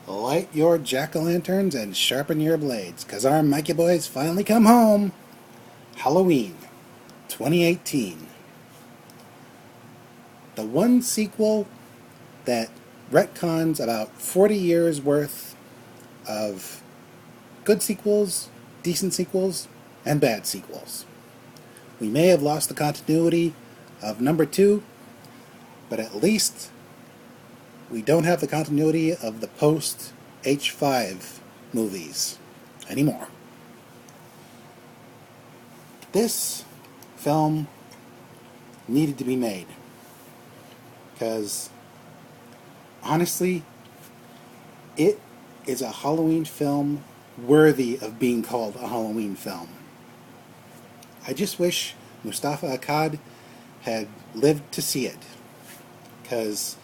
Light your jack-o'-lanterns and sharpen your blades, 'cause our Mikey boys finally come home. Halloween 2018. The one sequel that retcons about 40 years worth of good sequels, decent sequels, and bad sequels. We may have lost the continuity of number 2, but at least we don't have the continuity of the post H5 movies anymore. This film needed to be made because honestly, it is a Halloween film worthy of being called a Halloween film. I just wish Mustafa Akkad had lived to see it, because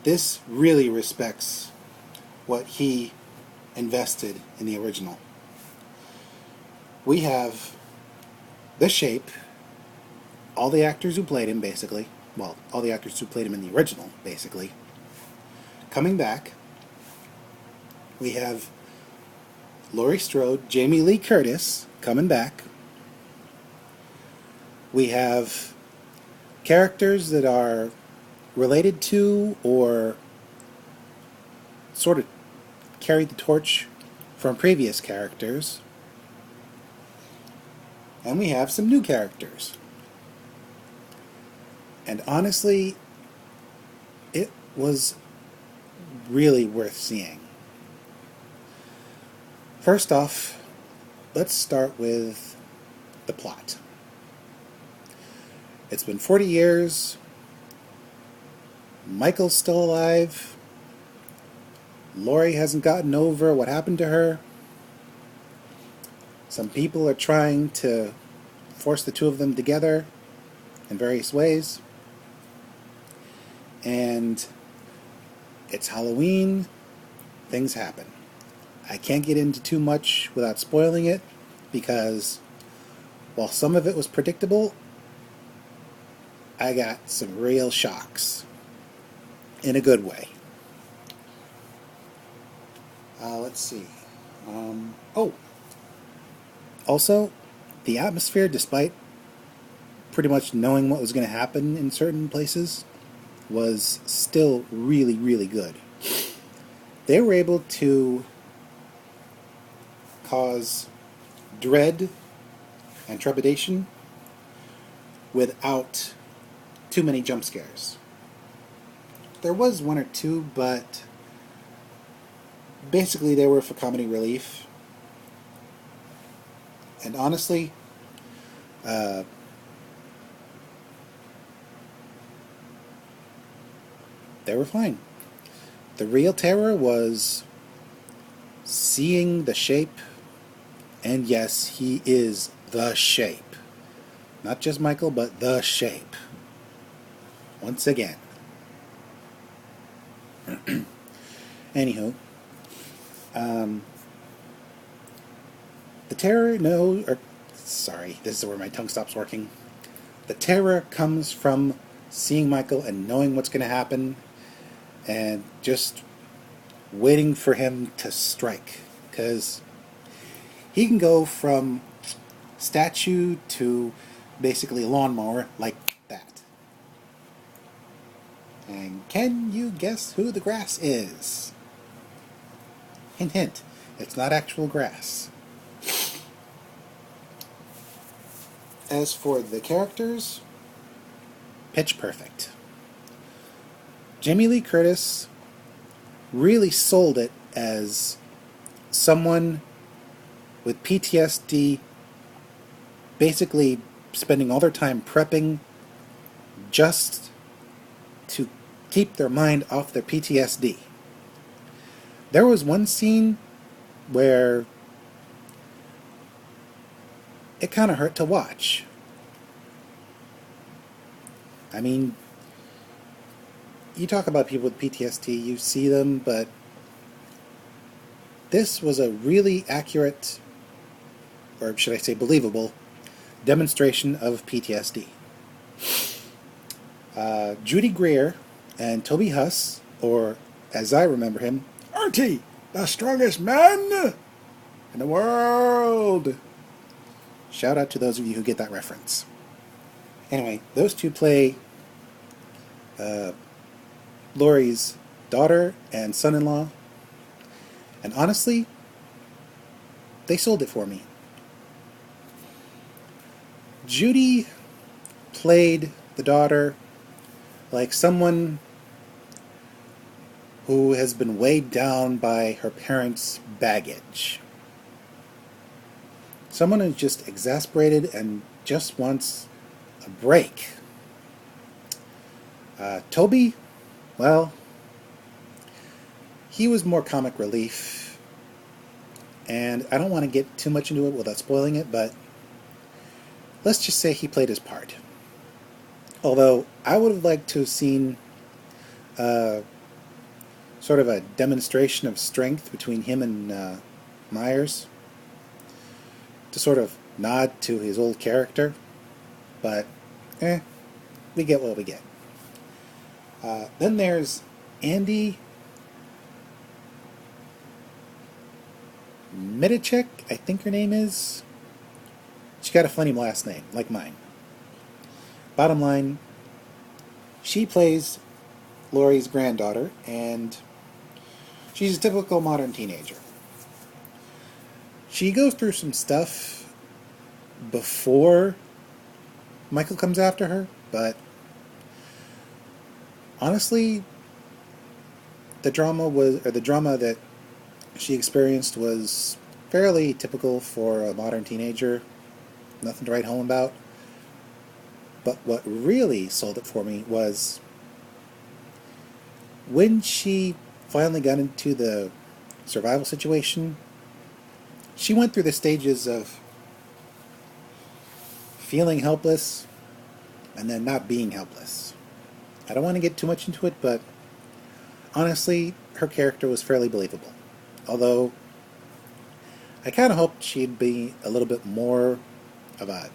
this really respects what he invested in the original. We have The Shape, all the actors who played him basically, well, all the actors who played him in the original basically, coming back. We have Laurie Strode, Jamie Lee Curtis coming back. We have characters that are related to or sort of carried the torch from previous characters. And we have some new characters. And honestly, it was really worth seeing. First off, let's start with the plot. It's been 40 years. Michael's still alive. Laurie hasn't gotten over what happened to her. Some people are trying to force the two of them together in various ways. And it's Halloween. Things happen. I can't get into too much without spoiling it, because while some of it was predictable, I got some real shocks. In a good way. Let's see. Also, the atmosphere, despite pretty much knowing what was going to happen in certain places, was still really, really good. They were able to cause dread and trepidation without too many jump scares. There was one or two, but basically they were for comedy relief. And honestly, they were fine. The real terror was seeing the Shape, and yes, he is the Shape. Not just Michael, but the Shape. Once again. Anywho, the terror, this is where my tongue stops working. The terror comes from seeing Michael and knowing what's going to happen and just waiting for him to strike, because he can go from statue to basically a lawnmower like that. And can you guess who the grass is? Hint, hint. It's not actual grass. As for the characters, pitch perfect. Jamie Lee Curtis really sold it as someone with PTSD, basically spending all their time prepping just to keep their mind off their PTSD. There was one scene where it kind of hurt to watch. I mean, you talk about people with PTSD, you see them, but this was a really accurate, or should I say believable, demonstration of PTSD. Judy Greer and Toby Huss, or as I remember him, Artie, the strongest man in the world. Shout out to those of you who get that reference. Anyway, those two play Laurie's daughter and son-in-law, and honestly, they sold it for me. Judy played the daughter like someone who has been weighed down by her parents' baggage. Someone who's just exasperated and just wants a break. Toby, well, he was more comic relief, and I don't want to get too much into it without spoiling it, but let's just say he played his part. Although I would have liked to have seen sort of a demonstration of strength between him and Myers to sort of nod to his old character, but we get what we get. Then there's Andy Midicek, I think her name is. She got a funny last name, like mine. Bottom line, she plays Laurie's granddaughter, and she's a typical modern teenager. She goes through some stuff before Michael comes after her, but honestly, the drama that she experienced was fairly typical for a modern teenager. Nothing to write home about. But what really sold it for me was when she finally got into the survival situation. She went through the stages of feeling helpless and then not being helpless. I don't want to get too much into it, but honestly, her character was fairly believable. Although, I kind of hoped she'd be a little bit more of a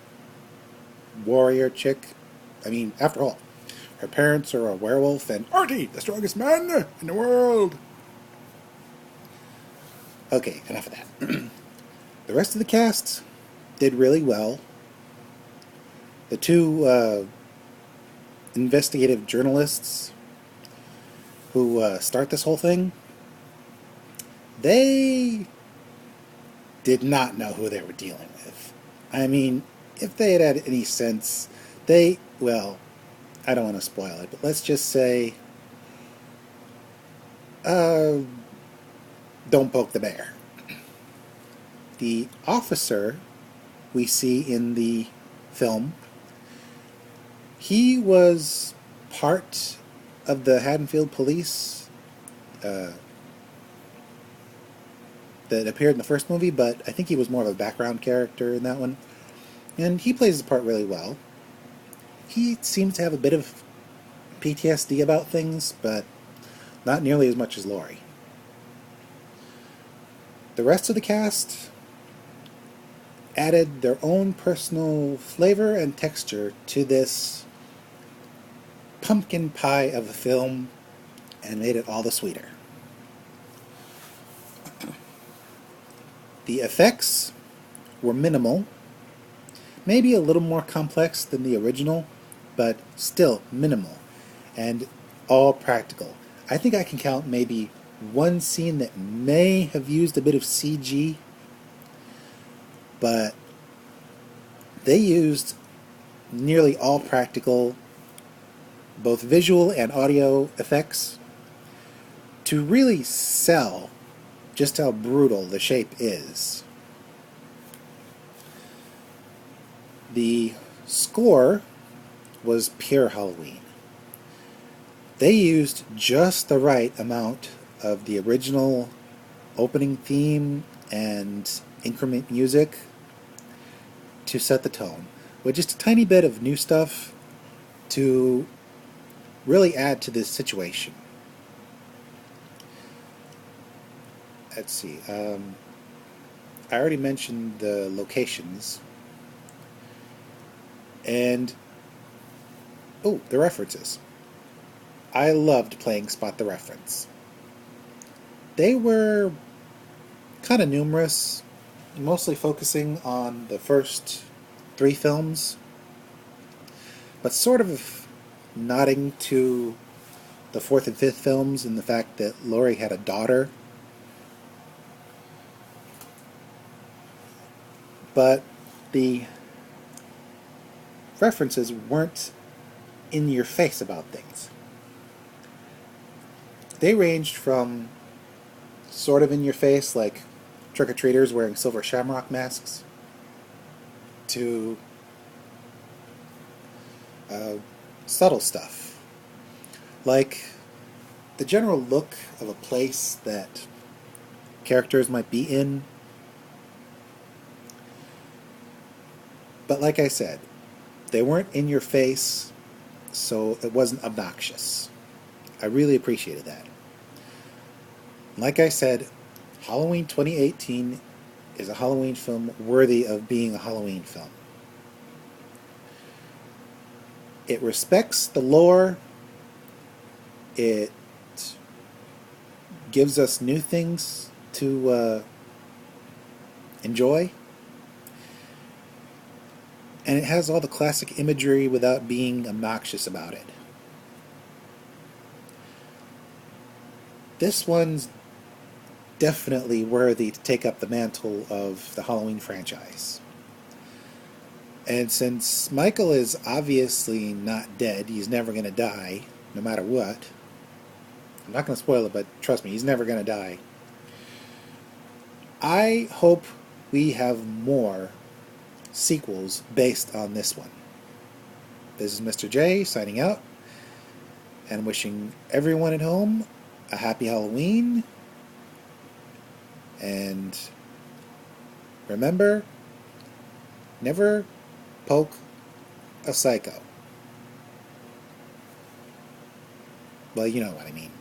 warrior chick. I mean, after all, her parents are a werewolf and Artie, the strongest man in the world. Okay, enough of that. The rest of the cast did really well. The two investigative journalists who start this whole thing, they did not know who they were dealing with. I mean, if they had had any sense, well, I don't want to spoil it, but let's just say, don't poke the bear. The officer we see in the film, he was part of the Haddonfield police that appeared in the first movie, but I think he was more of a background character in that one. And he plays the part really well. He seems to have a bit of PTSD about things, but not nearly as much as Laurie. The rest of the cast added their own personal flavor and texture to this pumpkin pie of a film and made it all the sweeter. The effects were minimal, maybe a little more complex than the original, but still minimal, and all practical. I think I can count maybe one scene that may have used a bit of CG, but they used nearly all practical, both visual and audio effects, to really sell just how brutal the shape is. The score was pure Halloween. They used just the right amount of the original opening theme and increment music to set the tone, with just a tiny bit of new stuff to really add to this situation. Let's see. I already mentioned the locations. And, the references. I loved playing Spot the Reference. They were kind of numerous, mostly focusing on the first three films, but sort of nodding to the fourth and fifth films and the fact that Laurie had a daughter. But the references weren't in your face about things. They ranged from sort of in your face, like trick-or-treaters wearing silver shamrock masks, to subtle stuff, like the general look of a place that characters might be in. But like I said, they weren't in your face, so it wasn't obnoxious. I really appreciated that. Like I said, Halloween 2018 is a Halloween film worthy of being a Halloween film. It respects the lore. It gives us new things to enjoy. And it has all the classic imagery without being obnoxious about it. This one's definitely worthy to take up the mantle of the Halloween franchise. And since Michael is obviously not dead, he's never going to die, no matter what. I'm not going to spoil it, but trust me, he's never going to die. I hope we have more sequels based on this one. This is Mr. J signing out and wishing everyone at home a happy Halloween. And remember, never poke a psycho. Well, you know what I mean.